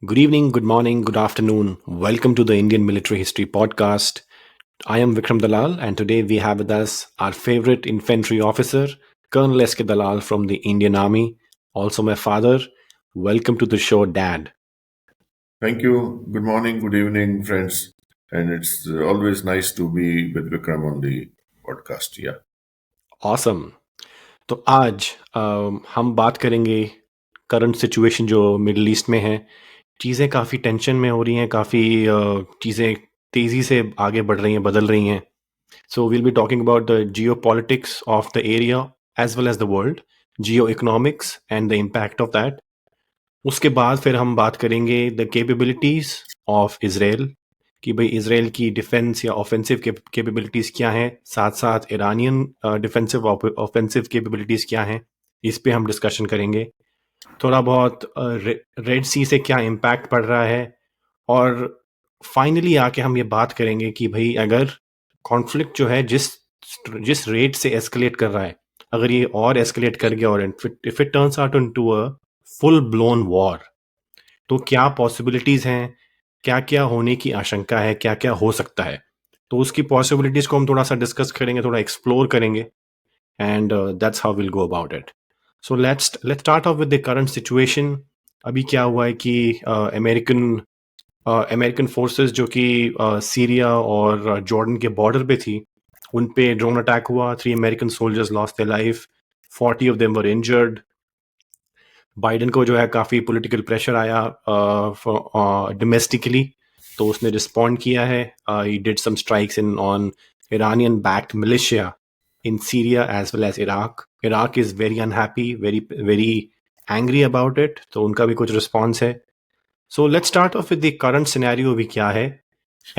Good evening, good morning, good afternoon. Welcome to the Indian Military History Podcast. I am Vikram Dalal, and today we have with us our favorite infantry officer, Colonel S.K. Dalal from the Indian Army, also my father. Welcome to the show, Dad. Thank you. Good morning, good evening, friends. And it's always nice to be with Vikram on the podcast. Yeah. Awesome. तो आज हम बात करेंगे current situation जो middle east में है। चीज़ें काफ़ी टेंशन में हो रही हैं, काफ़ी चीज़ें तेज़ी से आगे बढ़ रही हैं, बदल रही हैं। So we'll be talking about the geopolitics of the area as well as the world, geoeconomics and the impact of that. उसके बाद फिर हम बात करेंगे the capabilities of Israel कि भाई इसराइल की डिफेंस या ऑफेंसिव कैपेबिलिटीज़ क्या हैं, साथ साथ ईरानियन डिफेंसिव ऑफेंसिव कैपेबिलिटीज़ क्या हैं, इस पे हम डिस्कशन करेंगे। थोड़ा बहुत रेड सी से क्या इम्पैक्ट पड़ रहा है, और फाइनली आके हम ये बात करेंगे कि भाई अगर कॉन्फ्लिक्ट जो है जिस जिस रेट से एस्केलेट कर रहा है, अगर ये और एस्केलेट कर गया और if it turns out into a full blown war, तो क्या पॉसिबिलिटीज हैं, क्या क्या होने की आशंका है, क्या क्या हो सकता है। तो उसकी पॉसिबिलिटीज को हम थोड़ा सा डिस्कस करेंगे, थोड़ा एक्सप्लोर करेंगे, and that's how will go about it. So let's start of with the current situation. अभी क्या हुआ है कि अमेरिकन फोर्सेस जो कि सीरिया और जॉर्डन के बॉर्डर पे थी, उन पे ड्रोन अटैक हुआ। 3 American soldiers lost their life, 40 of them were injured. Biden को जो है काफ़ी पॉलिटिकल प्रेशर आया डोमेस्टिकली, तो उसने रिस्पॉन्ड किया है। He did some strikes in on Iranian backed militia in Syria as well as Iraq. Iraq is very unhappy, very angry about it, तो उनका भी कुछ रिस्पॉन्स है। So let's start off with the current scenario भी क्या है,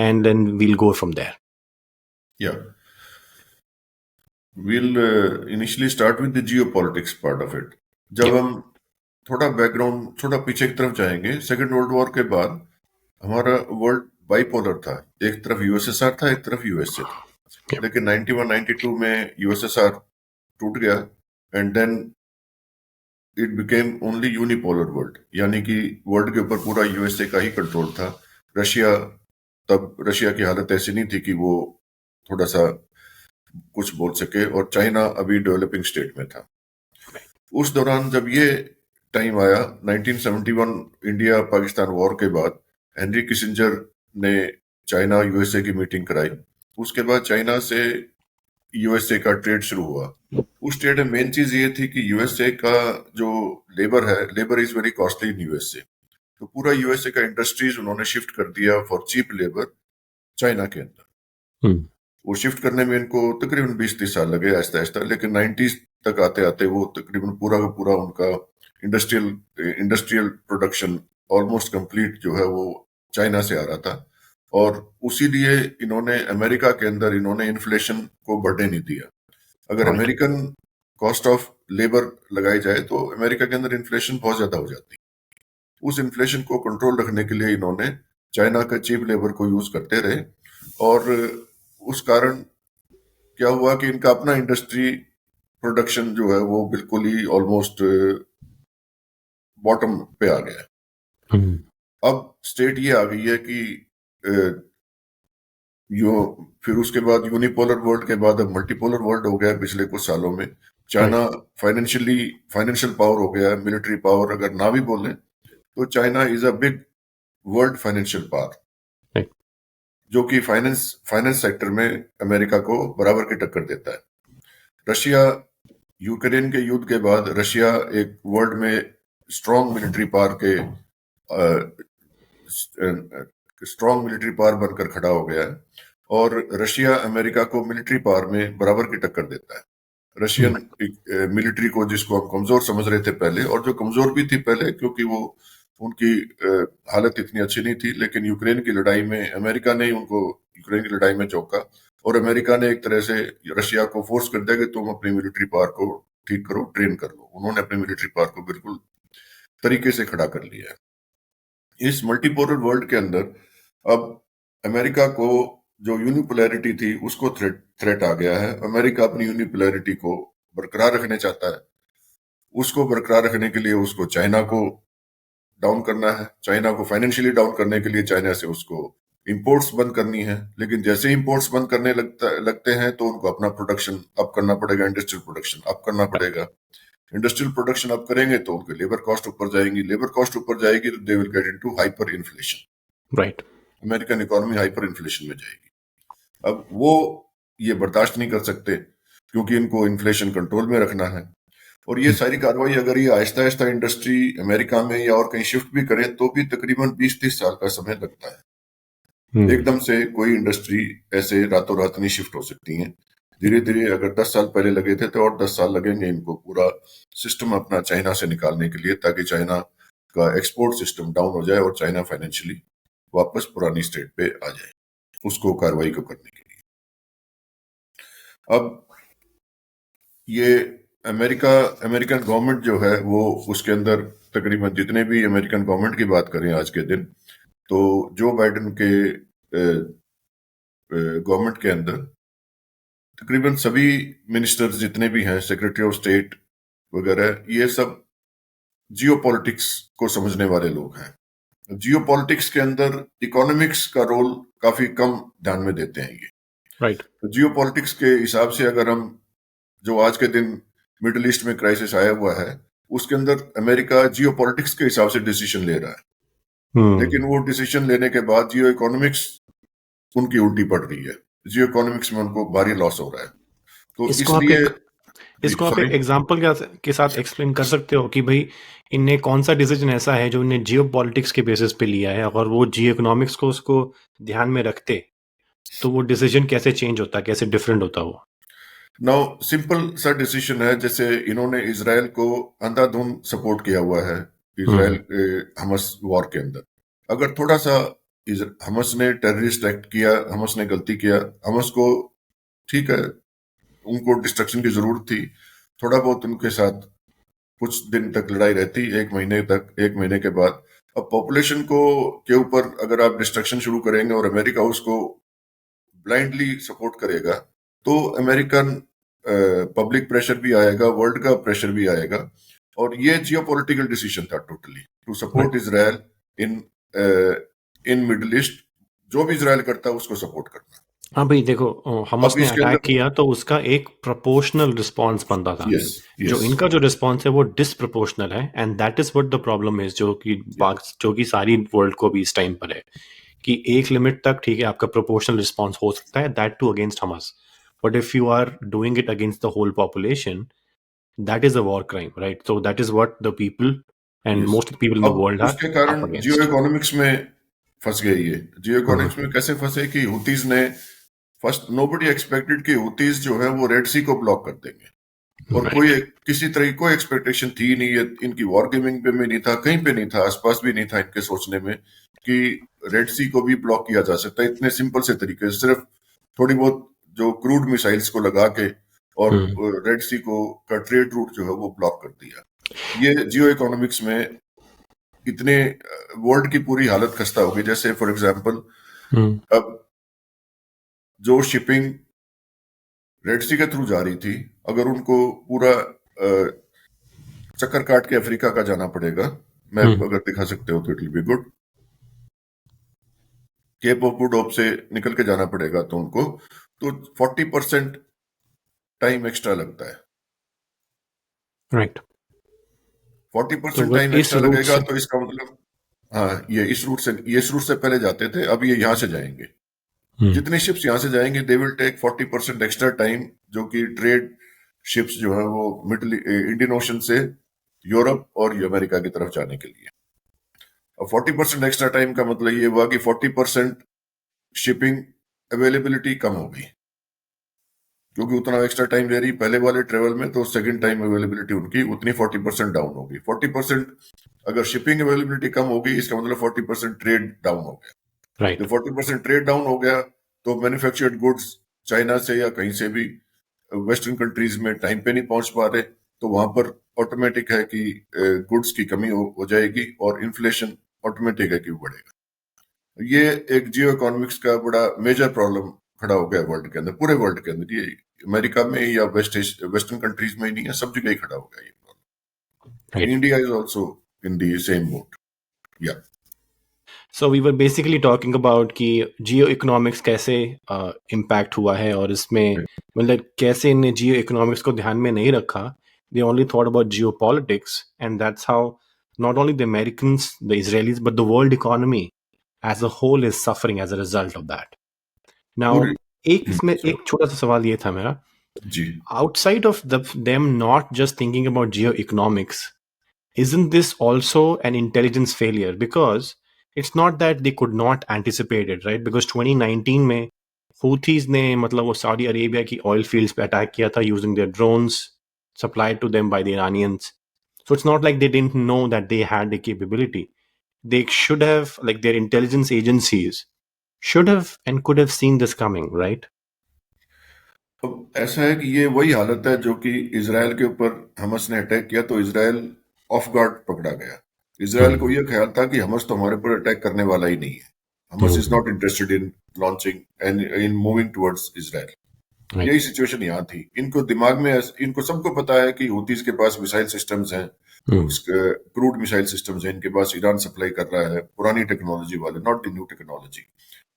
and then we'll go from there. Yeah. We'll initially start with the geopolitics part of it. जब Yeah. हम थोड़ा बैकग्राउंड थोड़ा पीछे की तरफ जाएंगे, सेकेंड वर्ल्ड वॉर के बाद हमारा वर्ल्ड बाइपोलर था। एक तरफ यूएसएसआर था, एक तरफ यूएसए था। Yeah. लेकिन 91-92 में यूएसएसआर टूट गया and then it became only unipolar world, यानी कि वर्ल्ड के ऊपर पूरा यूएसए का ही कंट्रोल था। रशिया तब रशिया की हालत ऐसी नहीं थी कि वो थोड़ा सा कुछ बोल सके, और चाइना अभी डेवलपिंग स्टेट में था। उस दौरान जब ये टाइम आया 1971 इंडिया पाकिस्तान वॉर के बाद, हेनरी किसिंजर ने चाइना यूएसए की मीटिंग कराई। उसके बाद चाइना से यूएसए का ट्रेड शुरू हुआ। उस ट्रेड में मेन चीज ये थी कि यूएसए का जो लेबर है, labour is very costly in USA, तो पूरा यूएसए का इंडस्ट्रीज उन्होंने शिफ्ट कर दिया फॉर चीप लेबर चाइना के अंदर। Hmm. वो शिफ्ट करने में इनको तकरीबन 20-30 साल लगे आहिस्ता आहिस्ता, लेकिन 90s तक आते आते वो तकरीबन पूरा का पूरा उनका industrial industrial production almost complete जो है वो चाइना से आ रहा था। और उसी लिए इन्होंने अमेरिका के अंदर इन्होंने इन्फ्लेशन को बढ़ने नहीं दिया। अगर Right. American cost of labour लगाई जाए तो अमेरिका के अंदर इन्फ्लेशन बहुत ज्यादा हो जाती। उस इन्फ्लेशन को कंट्रोल रखने के लिए इन्होंने चाइना का चीप लेबर को यूज करते रहे, और उस कारण क्या हुआ कि इनका अपना इंडस्ट्री प्रोडक्शन जो है वो बिल्कुल ही ऑलमोस्ट बॉटम पे आ गया है। Hmm. अब स्टेट ये आ गई है कि यो फिर उसके बाद यूनिपोलर वर्ल्ड के बाद अब मल्टीपोलर वर्ल्ड हो गया पिछले कुछ सालों में। Right. चाइना फाइनेंशियल पावर हो गया, मिलिट्री पावर अगर ना भी बोले तो China is a big world financial power, Right. जो कि फाइनेंस सेक्टर में अमेरिका को बराबर की टक्कर देता है। रशिया यूक्रेन के युद्ध के बाद रशिया एक वर्ल्ड में स्ट्रॉन्ग मिलिट्री पावर के स्ट्रॉन्ग मिलिट्री पावर बनकर खड़ा हो गया है, और रशिया अमेरिका को मिलिट्री पावर में बराबर की टक्कर देता है। रशियन मिलिट्री को, जिसको हम कमजोर समझ रहे थे पहले, और जो कमजोर भी थी पहले क्योंकि वो उनकी हालत इतनी अच्छी नहीं थी, लेकिन यूक्रेन की लड़ाई में अमेरिका ने ही उनको यूक्रेन की लड़ाई में चौंका, और अमेरिका ने एक तरह से रशिया को फोर्स कर दिया कि तुम अपनी मिलिट्री पावर को ठीक करो, ट्रेन कर लो। उन्होंने अपनी मिलिट्री पावर को बिल्कुल तरीके से खड़ा कर लिया है। इस मल्टीपोलर वर्ल्ड के अंदर अब अमेरिका को जो यूनिपोलैरिटी थी उसको थ्रेट आ गया है। अमेरिका अपनी यूनिपोलैरिटी को बरकरार रखने चाहता है। उसको बरकरार रखने के लिए उसको चाइना को डाउन करना है, चाइना को फाइनेंशियली डाउन करने के लिए चाइना से उसको इंपोर्ट्स बंद करनी है। लेकिन जैसे ही इंपोर्ट्स बंद करने लगते हैं तो उनको अपना प्रोडक्शन अप करना पड़ेगा, इंडस्ट्रियल प्रोडक्शन अप करना पड़ेगा। इंडस्ट्रियल प्रोडक्शन अप करेंगे तो उनके लेबर कॉस्ट ऊपर जाएगी, लेबर कॉस्ट ऊपर जाएगी तो they will get into hyper inflation. Right. American economy hyper inflation में जाएगी। अब वो ये बर्दाश्त नहीं कर सकते क्योंकि इनको इन्फ्लेशन कंट्रोल में रखना है। और ये सारी कार्रवाई अगर ये आहिस्ता आहिस्ता इंडस्ट्री अमेरिका में या और कहीं शिफ्ट भी करे तो भी तकरीबन 20-30 साल का समय लगता है। एकदम से कोई इंडस्ट्री ऐसे रातों रात नहीं शिफ्ट हो सकती है। धीरे धीरे अगर 10 साल पहले लगे थे तो और 10 साल लगेंगे इनको पूरा सिस्टम अपना चाइना से निकालने के लिए, ताकि चाइना का एक्सपोर्ट सिस्टम डाउन हो जाए और चाइना फाइनेंशियली वापस पुरानी स्टेट पे आ जाए, उसको कार्रवाई को करने के लिए। अब ये अमेरिकन गवर्नमेंट जो है वो उसके अंदर तकरीबन जितने भी अमेरिकन गवर्नमेंट की बात करें आज के दिन, तो जो बाइडेन के गवर्नमेंट के अंदर तकरीबन सभी मिनिस्टर्स जितने भी हैं, सेक्रेटरी ऑफ स्टेट वगैरह, ये सब जियोपॉलिटिक्स को समझने वाले लोग हैं। जियोपॉलिटिक्स के अंदर इकोनॉमिक्स का रोल काफी कम ध्यान में देते हैं ये। राइट। जियोपॉलिटिक्स के हिसाब से अगर हम जो आज के दिन मिडिल ईस्ट में क्राइसिस आया हुआ है उसके अंदर अमेरिका जियोपॉलिटिक्स के हिसाब से डिसीजन ले रहा है। लेकिन वो डिसीजन लेने के बाद जियो इकोनॉमिक्स उनकी उल्टी पड़ रही है, जियो इकोनॉमिक्स में उनको भारी लॉस हो रहा है। तो इसको आप एक एग्जांपल के साथ एक्सप्लेन कर सकते हो कि भाई इनने कौन सा डिसीजन ऐसा है जो इन्हें जियो पॉलिटिक्स के बेसिस पे लिया है, अगर वो जियो इकोनॉमिक्स को उसको ध्यान में रखते तो वो डिसीजन कैसे चेंज होता, कैसे डिफरेंट होता वो? नाउ सिंपल सा डिसीजन है, जैसे इन्होंने इजराइल को अंधाधुंध सपोर्ट किया हुआ है इजराइल हमस वॉर के अंदर। अगर थोड़ा सा हमस ने टेररिस्ट एक्ट किया, हमस ने गलती किया, हमस को ठीक है उनको डिस्ट्रक्शन की जरूरत थी, थोड़ा बहुत उनके साथ कुछ दिन तक लड़ाई रहती, 1 महीने तक, 1 महीने के बाद अब पॉपुलेशन को के ऊपर अगर आप डिस्ट्रक्शन शुरू करेंगे और अमेरिका उसको ब्लाइंडली सपोर्ट करेगा तो अमेरिकन पब्लिक प्रेशर भी आएगा, वर्ल्ड का प्रेशर भी आएगा। और ये जियोपॉलिटिकल डिसीजन था totally to support Israel in middle east. जो भी इजराइल करता है उसको सपोर्ट करना। हाँ भाई देखो, हमस ने अटैक किया तो उसका एक प्रोपोर्शनल रिस्पांस बनता था। yes. जो इनका जो रिस्पांस है वो डिसप्रोपोर्शनल है, and that is what the problem is, जो कि सारी वर्ल्ड को भी इस टाइम पर है कि एक लिमिट तक ठीक है आपका प्रोपोर्शनल रिस्पांस हो सकता है, that too against Hamas, but if you are doing it against the whole population that is a war crime, right? So that is what the people and most people in the world are उसके कारण जियो economics में फंस गए। ये जियो economics में कैसे फंसे कि हुतीज ने फर्स्ट नोबडी एक्सपेक्टेड कि हुतीज जो है वो रेड सी को ब्लॉक कर देंगे, और कोई किसी तरह कोई एक्सपेक्टेशन थी नहीं है, इनकी वॉर गेमिंग पे भी नहीं था, कहीं पे नहीं था, आसपास भी नहीं था इनके सोचने में कि रेड सी को भी ब्लॉक किया जा सकता है इतने सिंपल से तरीके से, सिर्फ थोड़ी बहुत जो क्रूड मिसाइल्स को लगा के, और रेड सी को का ट्रेड रूट जो है वो ब्लॉक कर दिया। ये जियो इकोनॉमिक्स में इतने वर्ल्ड की पूरी हालत खस्ता हो गई। जैसे फॉर एग्जांपल अब जो शिपिंग रेड सी के थ्रू जा रही थी, अगर उनको पूरा चक्कर काट के अफ्रीका का जाना पड़ेगा, मैं अगर दिखा सकते हो तो it will be good, cape of good hope से निकल के जाना पड़ेगा तो उनको तो 40% टाइम एक्स्ट्रा लगता है, राइट? 40% टाइम एक्स्ट्रा लगेगा तो इसका मतलब हाँ ये इस रूट से पहले जाते थे, अब ये यहाँ से जाएंगे। जितने शिप्स यहाँ से जाएंगे they will take 40% extra time, जो कि ट्रेड शिप्स जो है वो मिडिल इंडियन ओशन से यूरोप और अमेरिका की तरफ जाने के लिए। अब 40% एक्स्ट्रा टाइम का मतलब ये हुआ कि 40% शिपिंग अवेलेबिलिटी कम हो गई, क्योंकि उतना एक्स्ट्रा टाइम ले रही पहले वाले ट्रेवल में, तो सेकंड टाइम अवेलेबिलिटी उनकी उतनी 40% डाउन हो गई। 40% अगर शिपिंग अवेलेबिलिटी कम हो गई इसका मतलब 40% ट्रेड डाउन हो गया, राइट? तो 40% ट्रेड डाउन हो गया तो मैन्युफैक्चर्ड गुड्स चाइना से या कहीं से भी वेस्टर्न कंट्रीज में टाइम पे नहीं पहुंच पा रहे, तो वहां पर ऑटोमेटिक है कि गुड्स की कमी हो जाएगी और इन्फ्लेशन ऑटोमेटिक है कि बढ़ेगा। ये एक जियो इकोनॉमिक्स का बड़ा मेजर प्रॉब्लम खड़ा हो गया वर्ल्ड के अंदर, पूरे वर्ल्ड के अंदर। ये अमेरिका में या वेस्टर्न कंट्रीज में ही नहीं है, सब जगह ही खड़ा हो गया ये problem. India is also in the same boat. Yeah so we were basically talking about कि जियो इकोनॉमिक्स कैसे इम्पैक्ट हुआ है, और इसमें मतलब कैसे इन्हें जियो इकोनॉमिक्स को ध्यान में नहीं रखा. They only thought about geo politics, and that's how not only the Americans, the Israelis, but the world economy as a whole is suffering as a result of that. Now पूरी एक इसमें एक छोटा सा सवाल ये था मेरा. जी Outside of them not just thinking about geoeconomics, isn't this also an intelligence failure? Because it's not that they could not anticipate it, right? Because 2019 में Houthis ने मतलब वो Saudi Arabia की oil fields पे attack किया था using their drones supplied to them by the Iranians. So it's not like they didn't know that they had the capability. They should have, like their intelligence agencies should have and could have seen this coming, right? अब ऐसा है कि ये वही हालत है जो कि इसराइल के ऊपर हमस ने अटैक किया तो इसराइल ऑफ गार्ड पकड़ा गया. इसराइल को यह ख्याल था कि हमस तो हमारे ऊपर अटैक करने वाला ही नहीं है. Hamas is not interested in launching and in moving towards Israel. Right. यही सिचुएशन यहाँ थी. इनको दिमाग में इनको सबको पता है कि हूतीज के पास मिसाइल सिस्टम्स हैं, क्रूड मिसाइल सिस्टम्स हैं इनके पास. ईरान सप्लाई कर रहा है पुरानी टेक्नोलॉजी वाले, नॉट द न्यू टेक्नोलॉजी,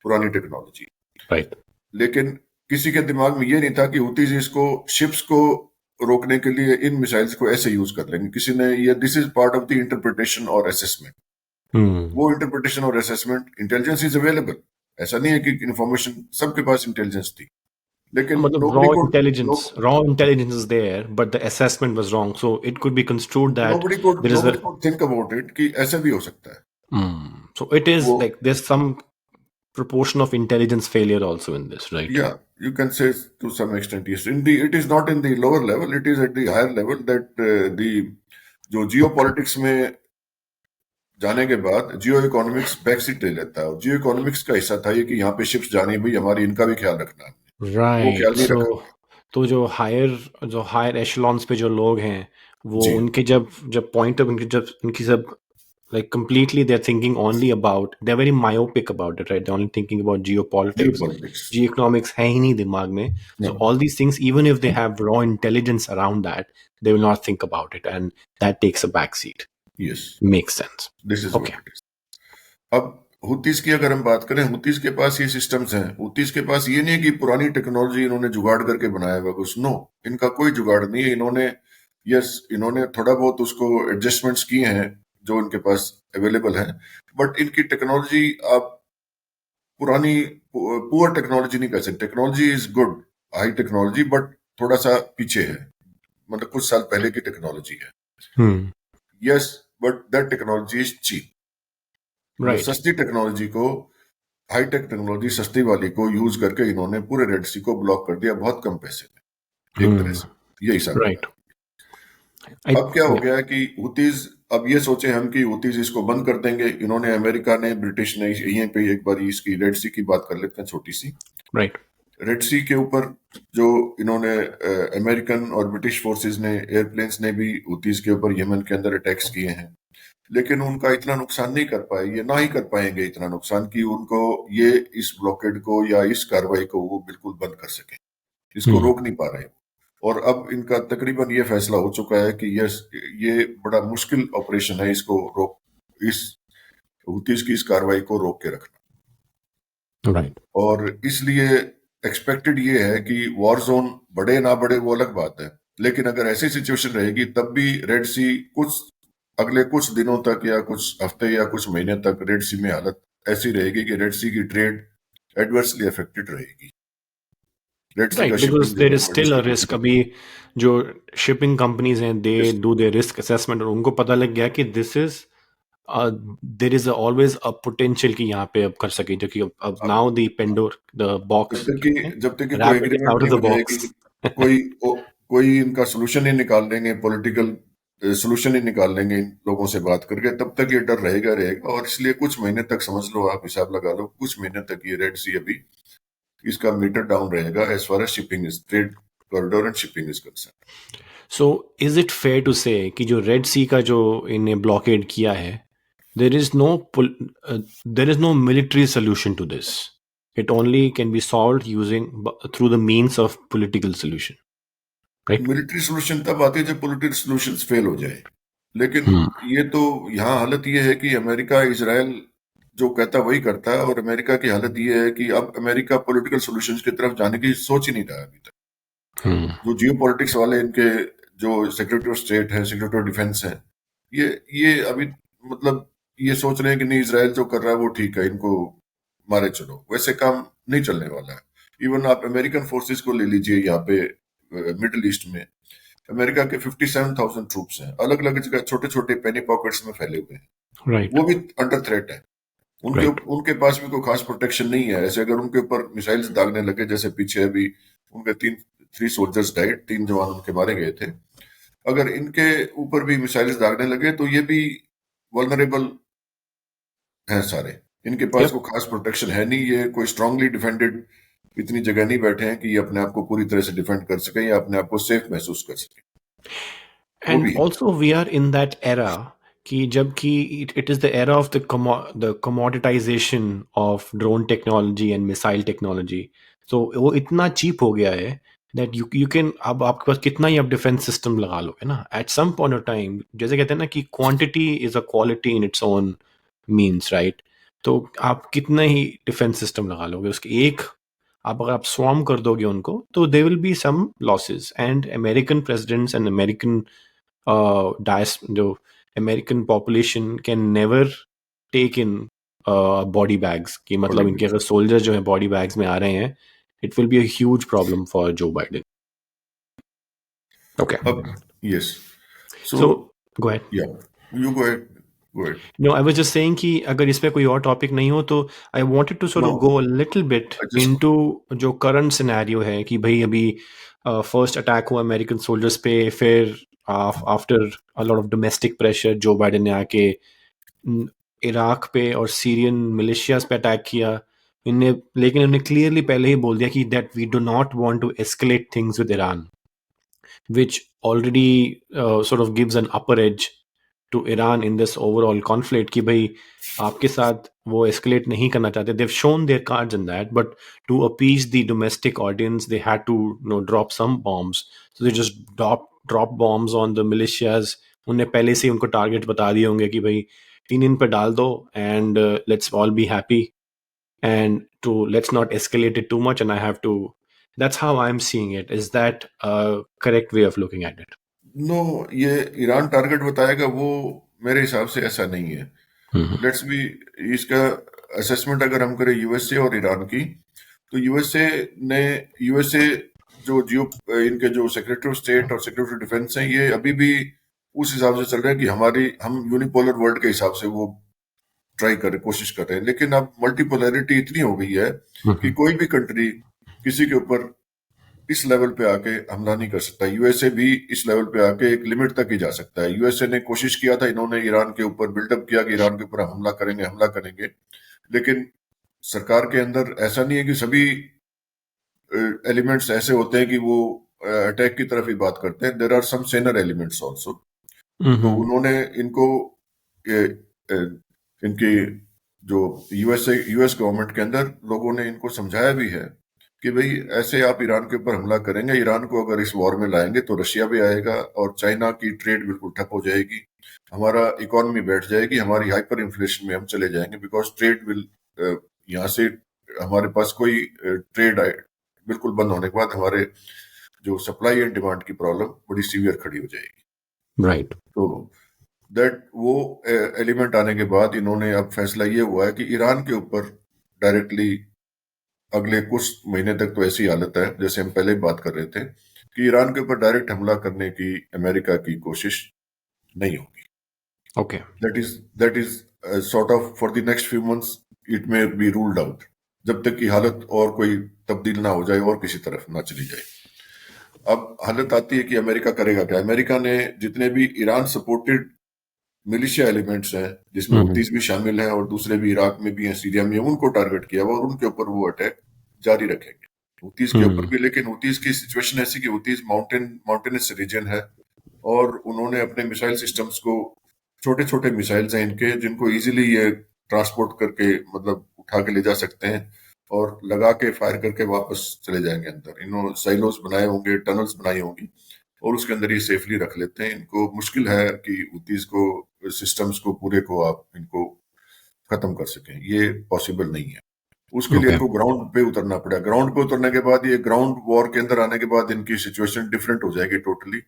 पुरानी टेक्नोलॉजी. Right. लेकिन किसी के दिमाग में ये नहीं था कि हूतीज इसको शिप्स को रोकने के लिए इन मिसाइल्स को ऐसे यूज कर लेंगे. किसी ने ये this is part of the interpretation और असेसमेंट. वो इंटरप्रिटेशन और असेसमेंट, इंटेलिजेंस इज अवेलेबल. ऐसा नहीं है कि इंफॉर्मेशन सबके पास इंटेलिजेंस थी, लेकिन मतलब raw intelligence is there, but the assessment was wrong. So it could be construed that nobody could think about it कि ऐसे भी हो सकता है. So it is like there's some proportion of intelligence failure also in this, right? Yeah, you can say to some extent yes. It is not in the lower level, it is at the higher level that the जो geopolitics में जाने के बाद जियो economics back seat ले लेता है. जियो economics का हिस्सा था ये कि यहाँ पे शिप्स जानी, भाई हमारी इनका भी ख्याल रखना है. वो Right. ख्याल नहीं रखा. तो जो हायर एशेलॉन्स पे जो लोग हैं वो जी. उनके जब पॉइंट ऑफ उनकी सब like completely they're thinking only about, they're very myopic about it, right? They're only thinking about geopolitics. Geoeconomics है ही नहीं दिमाग में. So all these things, even if they have raw intelligence around that, they will not think about it, and that takes a back seat. Yes. Makes sense. This is okay. What it is. अब हुतीज की अगर हम बात करें, हुतीज के पास ये systems हैं. हुतीज के पास ये नहीं है कि पुरानी टेक्नोलॉजी इन्होंने जुगाड़ करके बनाया हुआ कुछ. नो, इनका कोई जुगाड़ नहीं है. इन्होंने थोड़ा बहुत उसको एडजस्टमेंट्स किए हैं जो इनके पास अवेलेबल है. बट इनकी टेक्नोलॉजी आप पुरानी पुअर टेक्नोलॉजी नहीं कह सकते. Technology is good, high technology, but थोड़ा सा पीछे है. मतलब कुछ साल पहले की टेक्नोलॉजी है. Yes, but that technology is cheap. सस्ती टेक्नोलॉजी को, हाईटेक टेक्नोलॉजी सस्ती वाली को यूज करके इन्होंने पूरे रेड सी को ब्लॉक कर दिया बहुत कम पैसे में, एक तरह से. यही सब. अब क्या हो गया कि हुतीज, अब ये सोचे हम कि हुतीज इसको बंद कर देंगे. इन्होंने, अमेरिका ने, ब्रिटिश ने, यहीं पे एक बार इसकी रेड सी की बात कर लेते हैं छोटी सी. रेड सी के ऊपर जो इन्होंने अमेरिकन और ब्रिटिश फोर्सेस ने, एयरप्लेन्स ने भी हुतीज के ऊपर यमन के अंदर अटैक्स किए हैं. लेकिन उनका इतना नुकसान नहीं कर पाए. ये ना ही कर पाएंगे इतना नुकसान कि उनको ये इस ब्लॉकेड को या इस कार्रवाई को वो बिल्कुल बंद कर सके. इसको रोक नहीं पा रहे. और अब इनका तकरीबन ये फैसला हो चुका है कि यस, ये बड़ा मुश्किल ऑपरेशन है इसको इस हुतीज की इस कार्रवाई को रोक के रखना. और इसलिए एक्सपेक्टेड ये है कि वॉर जोन बढ़े ना बढ़े वो अलग बात है, लेकिन अगर ऐसी सिचुएशन रहेगी तब भी रेड सी अगले कुछ दिनों तक या कुछ हफ्ते या कुछ महीने तक रेड सी में हालत ऐसी रहेगी कि रेड सी की ट्रेड एडवर्सली अफेक्टेड रहेगी. Because there is still a risk. अभी जो शिपिंग कंपनीज हैं, they do their risk assessment, और उनको पता लग गया कि there is always a potential कि यहाँ पे अब कर सके, जो कि अब now the box, जब तक कोई एग्रीमेंट नहीं हो जाएगी, कोई इनका सोल्यूशन नहीं निकाल लेंगे, पॉलिटिकल सोल्यूशन ही निकाल लेंगे इन लोगों से बात करके, तब तक ये डर रहेगा. और इसलिए कुछ महीने तक, समझ लो, आप हिसाब लगा लो, कुछ महीने तक ये रेड सी अभी इसका मीटर डाउन रहेगा as far as shipping is, trade corridor and shipping is concern. So is it fair to say कि जो रेड सी का जो इन्हें ब्लॉकेड किया है, there is no military solution to this. It only can be solved through the means of political solution. Right? Military solution तब आती है जब पॉलिटिकल सॉल्यूशंस फेल हो जाए. लेकिन ये तो यहाँ हालत ये है कि अमेरिका इजराइल जो कहता है वही करता है, और अमेरिका की हालत ये है कि अब अमेरिका पॉलिटिकल सॉल्यूशंस की तरफ जाने की सोच ही नहीं रहा है अभी तक। जो जियो पॉलिटिक्स वाले इनके जो सेक्रेटरी ऑफ स्टेट है, सेक्रेटरी ऑफ डिफेंस है, ये अभी मतलब ये सोच रहे हैं कि नहीं, इजराइल जो कर रहा है वो ठीक है, इनको मारे चलो। वैसे काम नहीं चलने वाला है। इवन आप अमेरिकन फोर्सेस को ले लीजिए, यहाँ पे मिडिल ईस्ट में अमेरिका के 57,000 ट्रूप्स हैं, अलग अलग जगह छोटे छोटे पेनी पॉकेट्स में फैले हुए हैं। राइट, वो भी अंडर थ्रेट है। उनके राइट। उनके पास भी कोई खास प्रोटेक्शन नहीं है। ऐसे अगर उनके ऊपर मिसाइल्स दागने लगे, जैसे पीछे अभी उनके थ्री सोल्जर्स डाइड, 3 जवान उनके मारे गए थे। अगर इनके ऊपर भी मिसाइल्स दागने लगे तो ये भी वल्नरेबल हैं सारे। इनके पास Yep. कोई खास प्रोटेक्शन है नहीं। ये कोई स्ट्रांगली डिफेंडेड इतनी जगह नहीं बैठे हैं कि ये अपने आप को पूरी तरह से डिफेंड कर सके या अपने आप को सेफ महसूस कर सके। वो And भी है। also we are in that era कि जबकि it is the era of the commoditization of drone technology and missile technology. So वो इतना cheap हो गया है that you can, अब आपके पास कितना ही आप डिफेंस सिस्टम लगा लो, है ना, at some point of time, जैसे कहते हैं ना कि quantity is a quality in its own means, right? तो आप कितना ही डिफेंस सिस्टम लगा लोगे, उसके एक आप अगर आप स्वॉर्म कर दोगे उनको, तो they will be some losses. And American presidents and American dies जो American population can never take in body bags की, मतलब बॉडी इनके में अगर सोल्जर जो है बॉडी बैग्स में आ रहे हैं, it will be a huge problem for Joe Biden. Okay, अब yes, so so go ahead. Yeah you go ahead, go ahead. No, I was just saying कि अगर इसमें कोई और टॉपिक नहीं हो तो I wanted to sort no, of go a little bit I just into जो करंट सिनेरियो है कि भाई अभी फर्स्ट अटैक हुआ अमेरिकन सोल्जर्स पे, फिर after a lot of domestic pressure Joe Biden ने आके इराक पे और सीरियन मिलिशियाज पे अटैक किया इनने, लेकिन उन्होंने क्लियरली पहले ही बोल दिया कि that we do not want to escalate things with Iran, which already sort of gives an upper edge to Iran in this overall conflict कि भाई आपके साथ वो escalate नहीं करना चाहते. They've shown their cards in that, but to appease the domestic audience, they had to, you know, drop some bombs. So they just drop bombs on the militias. उन्हें पहले से ही उनको टारगेट बता दिए होंगे कि भाई इन पे डाल दो, and let's all be happy, and to let's not escalate it too much. And I have to, that's how I'm seeing it. Is that a correct way of looking at it? नो, ये Iran target बताएगा वो, मेरे हिसाब से ऐसा नहीं है। Mhm. लेट्स बी, इसका असेसमेंट अगर हम करें यूएसए और ईरान की, तो ने यूएसए जो जियो इनके जो सेक्रेटरी ऑफ स्टेट और सेक्रेटरी ऑफ डिफेंस हैं, ये अभी भी उस हिसाब से चल रहे हैं कि हम यूनिपोलर वर्ल्ड के हिसाब से वो ट्राई कर रहे, कोशिश कर रहे हैं। लेकिन अब मल्टीपोलैरिटी इतनी हो गई है कि Mhm. कोई भी कंट्री किसी के ऊपर इस लेवल पे आके हमला नहीं कर सकता। यूएसए भी इस लेवल पे आके एक लिमिट तक ही जा सकता है। यूएसए ने कोशिश किया था, इन्होंने ईरान के ऊपर बिल्डअप किया कि ईरान के ऊपर हम हमला करेंगे। लेकिन सरकार के अंदर ऐसा नहीं है कि सभी एलिमेंट्स ऐसे होते हैं कि वो अटैक की तरफ ही बात करते हैं। There are some saner elements also. तो Mhm. उन्होंने इनको ये, अ, इनकी जो यूएस गवर्नमेंट के अंदर लोगों ने इनको समझाया भी है कि भाई ऐसे आप ईरान के ऊपर हमला करेंगे, ईरान को अगर इस वॉर में लाएंगे तो रशिया भी आएगा और चाइना की ट्रेड बिल्कुल ठप हो जाएगी, हमारा इकोनॉमी बैठ जाएगी, हमारी हाइपर इन्फ्लेशन में हम चले जाएंगे, बिकॉज ट्रेड विल, यहाँ से हमारे पास कोई ट्रेड बिल्कुल बंद होने के बाद हमारे जो सप्लाई एंड डिमांड की प्रॉब्लम बड़ी सीवियर खड़ी हो जाएगी। Right. तो दैट वो एलिमेंट आने के बाद इन्होंने अब फैसला ये हुआ है कि ईरान के ऊपर डायरेक्टली अगले कुछ महीने तक तो ऐसी हालत है जैसे हम पहले बात कर रहे थे कि ईरान के ऊपर डायरेक्ट हमला करने की अमेरिका की कोशिश नहीं होगी। Okay. That is sort of for the next few months it may be ruled out, जब तक कि हालत और कोई तब्दील ना हो जाए और किसी तरफ ना चली जाए। अब हालत आती है कि अमेरिका करेगा क्या। अमेरिका ने जितने भी ईरान सपोर्टेड मिलिशिया एलिमेंट्स हैं, जिसमें Mhm. हुतीस भी शामिल हैं और दूसरे भी इराक में भी हैं, सीरिया में, उनको टारगेट किया हुआ और उनके ऊपर वो अटैक जारी रखेंगे। हुतीस के ऊपर Mhm. भी, लेकिन हुतीस की सिचुएशन ऐसी कि हुतीस माउंटेनस रीजन है और उन्होंने अपने मिसाइल सिस्टम्स को, छोटे छोटे मिसाइल्स हैं इनके जिनको इजीली ये ट्रांसपोर्ट करके मतलब उठा के ले जा सकते हैं और लगा के फायर करके वापस चले जाएंगे अंदर। इन्होंने साइलोस बनाए होंगे, टनल्स बनाई होंगी और उसके अंदर ये सेफली रख लेते हैं। इनको मुश्किल है कि हुतीज को, सिस्टम्स को पूरे को आप इनको खत्म कर सकें, ये पॉसिबल नहीं है। उसके लिए ओके इनको ग्राउंड पे उतरना पड़ा। ग्राउंड पे उतरने के बाद, ये ग्राउंड वॉर के अंदर आने के बाद इनकी सिचुएशन डिफरेंट हो जाएगी टोटली।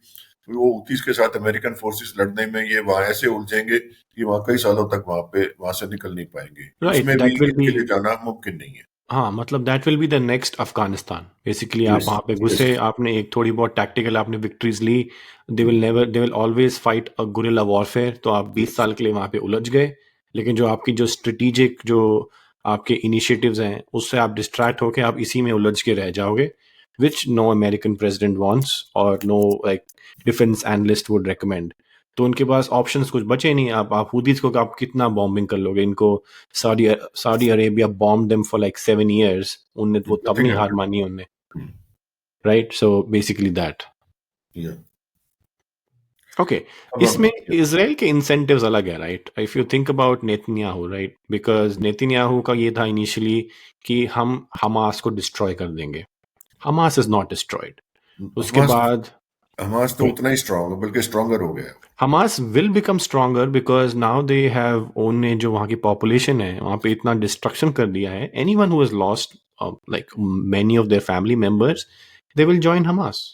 वो हुतीज के साथ अमेरिकन फोर्सेस लड़ने में ये वहां ऐसे उलझेंगे कि वहां कई सालों तक वहां से निकल नहीं पाएंगे। राइट उसमें भी दैट विल बी इनके लिए जाना मुमकिन नहीं है। हाँ मतलब that will be the next Afghanistan basically. आप यस, वहाँ पे यस। घुसे, आपने एक थोड़ी बहुत टैक्टिकल आपने विक्ट्रीज ली, they will always fight a guerrilla warfare, तो आप 20 साल के लिए वहाँ पे उलझ गए। लेकिन जो आपकी जो स्ट्रेटेजिक जो आपके इनिशिएटिव्स हैं उससे आप डिस्ट्रैक्ट होके आप इसी में उलझ के रह जाओगे, which no American president wants or no like defence analyst would recommend. तो उनके पास ऑप्शंस कुछ बचे नहीं। आप हुदीज को आप कितना बॉम्बिंग कर लोगे इनको? Saudi Arabia bomb them for like 7 years, उनने वो तब नथिंग नहीं हार हैपेंड। मानी उनने, राइट? So basically that. या ओके, अब इसमें हम इसराइल के इंसेंटिव्स अलग है, right? If you think about Netanyahu, right, because Netanyahu का ये था इनिशियली कि हम हमास को डिस्ट्रॉय कर देंगे। Hamas is not destroyed. उसके हमास बाद हमास तो उतना ही स्ट्रांग है, बल्कि स्ट्रांगर हो गया है। Hamas will become stronger because now they have own ने जो वहाँ की पॉपुलेशन है वहाँ पे इतना डिस्ट्रक्शन कर दिया है। Any one who has lost like many of their family members, they will join Hamas.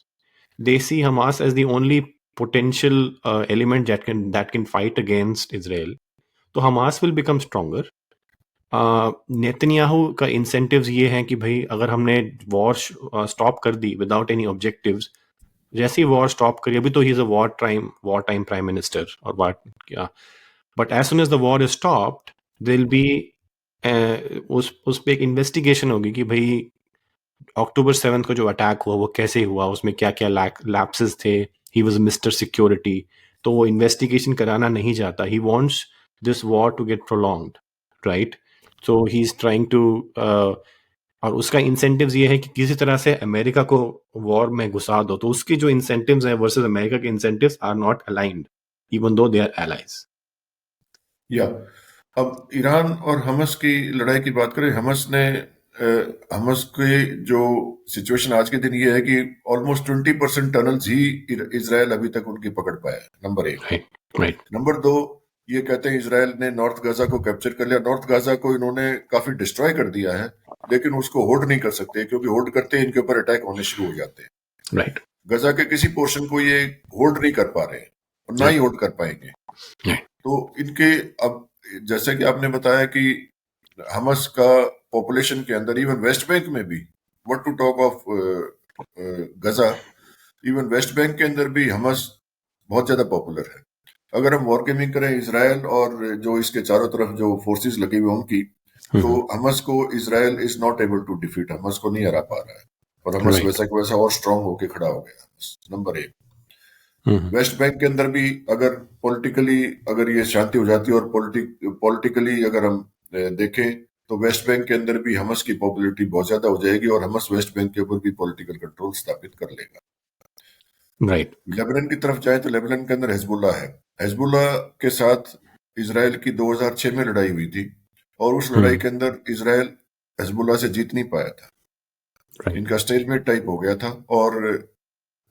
They see Hamas as the only potential element that can fight against Israel. तो Hamas will become stronger. Netanyahu का incentives ये हैं कि भाई अगर हमने war stop कर दी without any objectives, जैसे ही वॉर स्टॉप करी, अभी तो he is a war time prime minister और वाट क्या, but as soon as the war is stopped there will be उस पे एक इन्वेस्टिगेशन होगी कि भाई October 7th को जो अटैक हुआ वो कैसे हुआ, उसमें क्या क्या लैप्सेस थे, ही वाज मिस्टर सिक्योरिटी। तो वो इन्वेस्टिगेशन कराना नहीं चाहता, he wants this war to get prolonged, right? So he is trying to और उसका इंसेंटिव्स ये है कि किसी तरह से अमेरिका को वॉर में घुसा दो। तो उसकी जो इंसेंटिव्स हैं वर्सेस अमेरिका के incentives are not aligned even though they are allies. या अब ईरान और हमस की लड़ाई की बात करें। हमस के जो सिचुएशन आज के दिन ये है कि ऑलमोस्ट 20% टनल्स ही इसराइल अभी तक उनकी पकड़ पाया है, नंबर एक। राइट, राइट, नंबर दो, ये कहते हैं इसराइल ने नॉर्थ गाजा को कैप्चर कर लिया। नॉर्थ गाजा को इन्होंने काफी डिस्ट्रॉय कर दिया है, लेकिन उसको होल्ड नहीं कर सकते, क्योंकि होल्ड करते ही इनके ऊपर अटैक होने शुरू हो जाते हैं। राइट, गजा के किसी पोर्शन को ये होल्ड नहीं कर पा रहे हैं, और ना ही होल्ड कर पाएंगे। राइट, तो इनके अब, जैसे कि आपने बताया कि हमस का पॉपुलेशन के अंदर, इवन वेस्ट बैंक में भी, what to talk of Gaza, even west bank के अंदर भी हमस बहुत ज्यादा पॉपुलर है। अगर हम वॉर गेमिंग करें इसराइल और जो इसके चारों तरफ जो फोर्सेस लगे हुए उनकी, तो हमस को Israel is not able to defeat, Hamas को नहीं हरा पा रहा है। और हमस राइट, वैसा का वैसा और स्ट्रांग होके खड़ा हो गया, नंबर एक। वेस्ट बैंक के अंदर भी अगर पॉलिटिकली अगर ये शांति हो जाती है, और पॉलिटिकली अगर हम देखें, तो वेस्ट बैंक के अंदर भी हमस की पॉपुलैरिटी बहुत ज्यादा हो जाएगी, और हमस वेस्ट बैंक के ऊपर भी पॉलिटिकल कंट्रोल स्थापित कर लेगा। राइट, लेबनान की तरफ जाए तो लेबनान के अंदर हिजबुल्ला है। हिजबुल्ला के साथ इसराइल की 2006 में लड़ाई हुई थी, और उस लड़ाई के अंदर इसराइल हिजबुल्ला से जीत नहीं पाया था। राइट। इनका स्टेलमेट टाइप हो गया था, और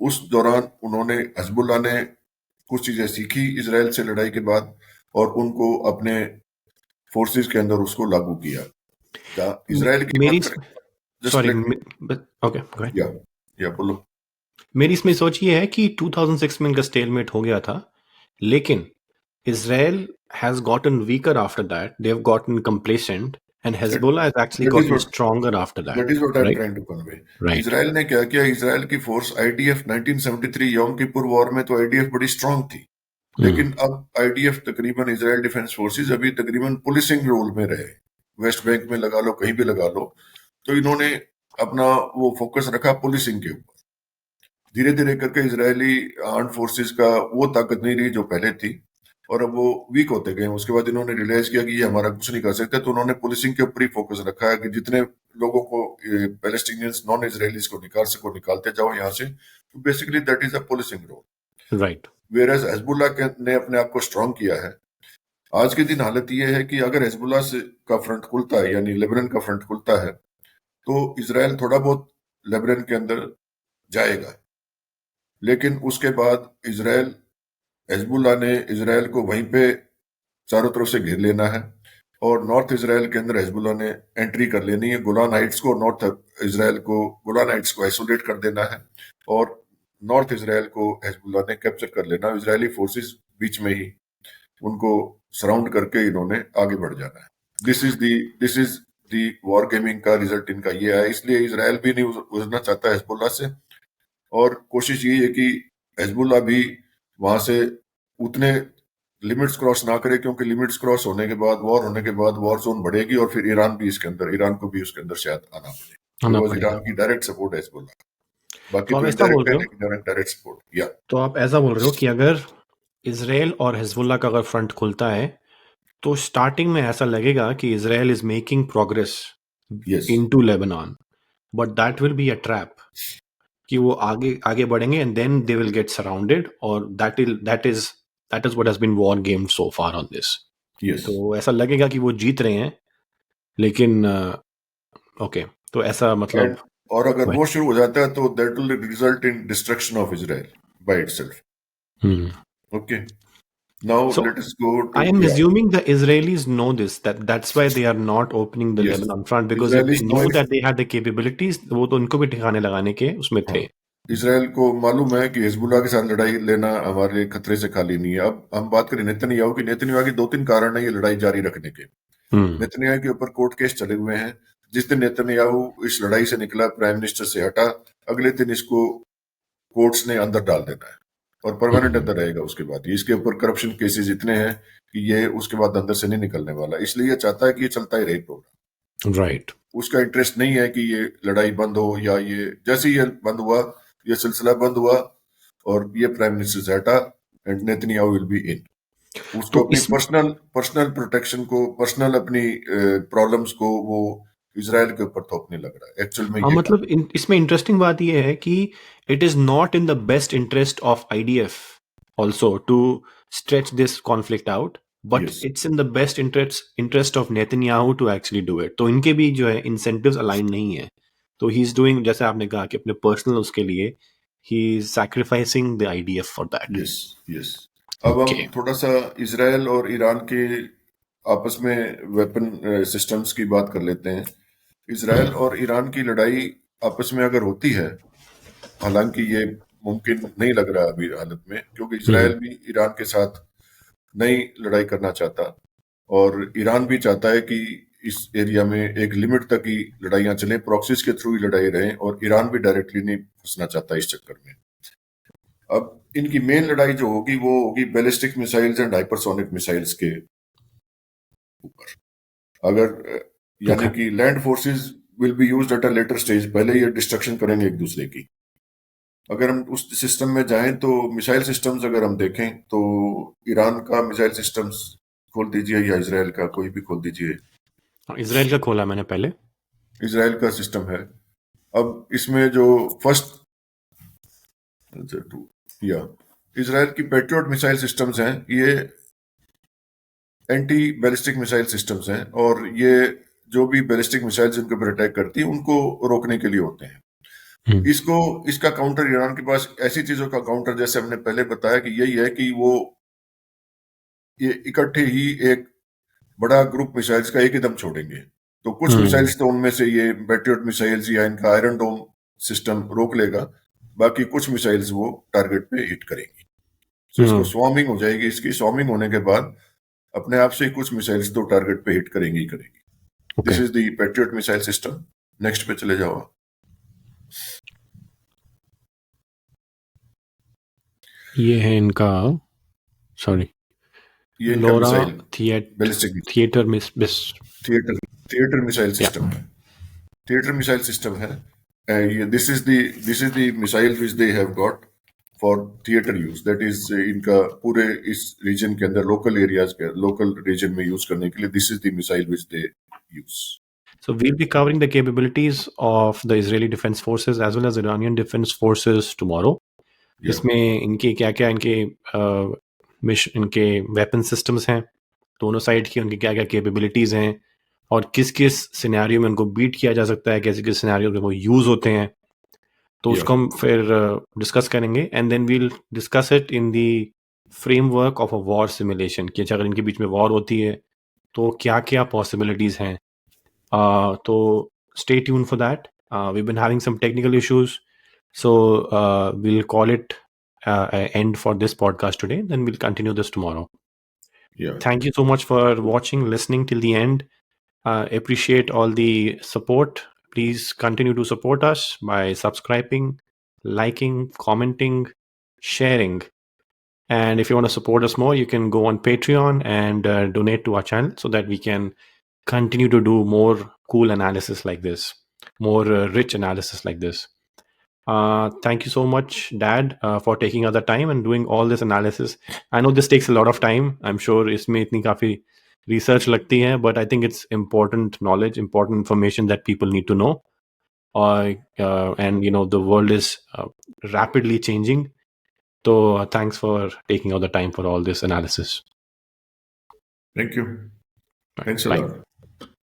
उस दौरान उन्होंने, हिजबुल्ला ने कुछ चीजें सीखी इसराइल से लड़ाई के बाद, और उनको अपने फोर्सेस के अंदर उसको लागू किया। इसराइल की मेरी बात करें, just sorry let me, okay go ahead. या बोलो। मेरी इसमें सोच ये है कि 2006 में इनका स्टेलमेट हो गया था, लेकिन Israel has gotten weaker after that, they have gotten complacent, and Hezbollah has actually that is gotten stronger after that that, is what I am right? Trying to convey. Right, Israel ने क्या किया, Israel की force IDF 1973 यौम Kippur war में तो IDF बड़ी strong थी, लेकिन अब आईडीएफ तकरीबन, इसराइल डिफेंस फोर्सेस अभी तकरीबन पुलिसिंग रोल में रहे। वेस्ट बैंक में लगा लो, कहीं भी लगा लो, तो इन्होंने अपना वो फोकस रखा पुलिसिंग के ऊपर। धीरे धीरे करके इसराइली आर्म फोर्सेस का वो ताकत नहीं रही जो पहले थी, और अब वो वीक होते गए। उसके बाद इन्होंने रियलाइज किया कि ये हमारा कुछ नहीं कर सकते, तो उन्होंने पुलिसिंग के ऊपर ही फोकस रखा है कि जितने लोगों को, पैलेस्टीनियंस नॉन इजरायलीज को निकाल सको, निकालते जाओ यहाँ से। तो basically that is a policing role. Right, whereas Hezbollah ने अपने आप को स्ट्रांग किया है। आज के दिन हालत ये है कि अगर हिजबुल्ला से का फ्रंट खुलता है, यानी लेबनान का फ्रंट खुलता है, तो इसराइल थोड़ा बहुत लेबनान के अंदर जाएगा। लेकिन उसके बाद इसराइल हिजबुल्लाह ने इसराइल को वहीं पे चारों तरफ से घेर लेना है और नॉर्थ इसराइल के अंदर हिजबुल्लाह ने एंट्री कर लेनी है। गोलान हाइट्स को, नॉर्थ इसराइल को, गोलान हाइट्स को आइसोलेट कर देना है और नॉर्थ इसराइल को हिजबुल्लाह ने कैप्चर कर लेना। इजरायली फोर्सेस बीच में ही उनको सराउंड करके इन्होंने आगे बढ़ जाना है। This is the war gaming का रिजल्ट इनका ये है। इसलिए इसराइल भी नहीं उजरना चाहता हिजबुल्लाह से और कोशिश ये है कि हिजबुल्लाह भी वहां से उतने लिमिट्स क्रॉस ना करे, क्योंकि लिमिट्स क्रॉस होने के बाद, वॉर होने के बाद वॉर जोन बढ़ेगी और फिर ईरान भी इसके अंदर, ईरान को भी उसके अंदर शायद आना पड़े, आना बिकॉज पड़ेगा। ईरान की डायरेक्ट सपोर्ट है हिजबुल्लाह। बाकी तो आप तो ऐसा बोल इनडायरेक्ट है, रहे हो लेकिन डायरेक्ट सपोर्ट या तो आप ऐसा बोल रहे हो कि अगर इसराइल और हिजबुल्लाह का अगर फ्रंट खुलता है तो स्टार्टिंग में ऐसा लगेगा कि Israel is making progress yes into Lebanon, but that will be a trap कि वो आगे आगे बढ़ेंगे and then they will get surrounded, और that is what has been war game so far on this. Yes तो ऐसा लगेगा कि वो जीत रहे हैं, लेकिन ओके, तो ऐसा एंड मतलब और अगर वही। वो शुरू हो जाता है तो that will result in destruction of Israel by itself. Okay, now So let us go I too am yeah assuming the Israelis know this, that's why they are not opening the yes Lebanon front, because if they Israelis know knew it. that they had the capabilities, वो तो उनको भी ठिकाने लगाने के उसमें हाँ, थे। इसराइल को मालूम है कि हिजबुल्लाह के साथ लड़ाई लेना हमारे लिए खतरे से खाली नहीं है। अब हम बात करें नेतन्याहू की। नेतन्याहू के दो तीन कारण है ये लड़ाई जारी रखने के। हम्म नेतन्याहू के ऊपर कोर्ट केस चले हुए हैं। जिस दिन नेतन्याहू इस लड़ाई से निकला, प्राइम मिनिस्टर से हटा, अगले दिन इसको कोर्ट्स ने अंदर डाल देना है और परमानेंट अंदर रहेगा। उसके बाद इसके ऊपर करप्शन केसेस इतने हैं कि ये उसके बाद अंदर से नहीं निकलने वाला। इसलिए ये चाहता है कि ये चलता ही रहे प्रोग्राम। राइट। उसका इंटरेस्ट नहीं है कि ये लड़ाई बंद हो, या ये जैसे ही ये बंद हुआ, ये सिलसिला बंद हुआ और ये प्राइम मिनिस्टर से हटा, and Netanyahu will be in. उसको तो अपनी इस पर्सनल पर्सनल प्रोटेक्शन को, पर्सनल अपनी प्रॉब्लम्स को वो इसराइल के ऊपर थोपने लग रहा है। एक्चुअल में हाँ, ये काम मतलब इसमें इंटरेस्टिंग बात ये है कि it is not in the best interest of IDF also to stretch this conflict out, but yes it's in the best interest of Netanyahu to actually do it. तो इनके भी जो है इंसेंटिव्स अलाइन नहीं है, तो ही इज डूइंग, जैसे आपने कहा कि अपने पर्सनल उसके लिए he is sacrificing the IDF for that. Yes yes. अब ओके। हम थोड़ा सा इसराइल और ईरान के आपस में वेपन सिस्टम्स की बात कर लेते हैं। इसराइल और ईरान की लड़ाई आपस में अगर होती है, हालांकि ये मुमकिन नहीं लग रहा अभी हालत में, क्योंकि इसराइल भी ईरान के साथ नई लड़ाई करना चाहता और ईरान भी चाहता है कि इस एरिया में एक लिमिट तक ही लड़ाइयां चलें, प्रॉक्सीज के थ्रू ही लड़ाई रहें, और ईरान भी डायरेक्टली नहीं फंसना चाहता इस चक्कर में। अब इनकी मेन लड़ाई जो होगी वो होगी ballistic missiles and hypersonic missiles के ऊपर। अगर यानी ओके। कि land forces will be used at a later stage, पहले ये डिस्ट्रक्शन करेंगे एक दूसरे की। अगर हम उस सिस्टम में जाएं तो मिसाइल सिस्टम्स अगर हम देखें तो ईरान का मिसाइल सिस्टम्स खोल दीजिए, या इसराइल का कोई भी खोल दीजिए। इसराइल का खोला मैंने पहले। इसराइल का सिस्टम है। अब इसमें जो फर्स्ट या इसराइल की पेट्रियट मिसाइल सिस्टम्स हैं, ये एंटी बैलिस्टिक मिसाइल सिस्टम्स हैं, और ये जो भी बैलिस्टिक मिसाइल्स इनके ऊपर अटैक करती है उनको रोकने के लिए होते हैं। इसका काउंटर, ईरान के पास ऐसी चीजों का काउंटर, जैसे हमने पहले बताया, कि यही है कि वो ये इकट्ठे ही एक बड़ा ग्रुप मिसाइल्स का एक ही दम छोड़ेंगे। तो कुछ मिसाइल्स तो उनमें से ये पेट्रियट मिसाइल्स या इनका आयरन डोम सिस्टम रोक लेगा, बाकी कुछ मिसाइल्स वो टारगेट पे हिट करेंगी। तो इसको स्वार्मिंग हो जाएगी। इसकी स्वार्मिंग होने के बाद अपने आप से ही कुछ मिसाइल्स तो टारगेट पे हिट करेंगी ही करेंगी। This is the Patriot missile system. Next पे चले जाओ। ये है इनका, सॉरी, ये इनका LORA missile ballistic theatre theatre missile system है। थिएटर मिसाइल सिस्टम है। This is the missile which they have got for theatre use. That is इनका पूरे इस रीजन के अंदर, लोकल एरियाज के, लोकल रीजन में यूज करने के लिए this is the missile which they use. So we'll be covering the capabilities of the Israeli Defense Forces as well as Iranian Defense Forces tomorrow. इसमें इनके क्या क्या इनके वेपन सिस्टम्स हैं, दोनों साइड की उनकी क्या क्या कैपेबिलिटीज़ हैं, और किस किस सिनेरियो में उनको बीट किया जा सकता है, कैसे किस सिनेरियो में वो यूज़ होते हैं। तो Yeah. उसको हम फिर डिस्कस करेंगे and then we'll discuss it in the framework of a war simulation कि अगर इनके बीच में वॉर होती है तो क्या क्या पॉसिबिलिटीज हैं. तो stay tuned for that. We've been having some technical issues, so we'll call it an end for this podcast today. Then we'll continue this tomorrow. Yeah. Thank you so much for watching, listening till the end. Appreciate all the support. Please continue to support us by subscribing, liking, commenting, sharing. And if you want to support us more, you can go on Patreon and donate to our channel so that we can continue to do more cool analysis like this, more rich analysis like this. Thank you so much, Dad, for taking other time and doing all this analysis. I know this takes a lot of time. I'm sure इसमें इतनी काफी research लगती है, but I think it's important knowledge, important information that people need to know. And the world is rapidly changing. So thanks for taking all the time for all this analysis. Thank you. Thanks a Bye. lot.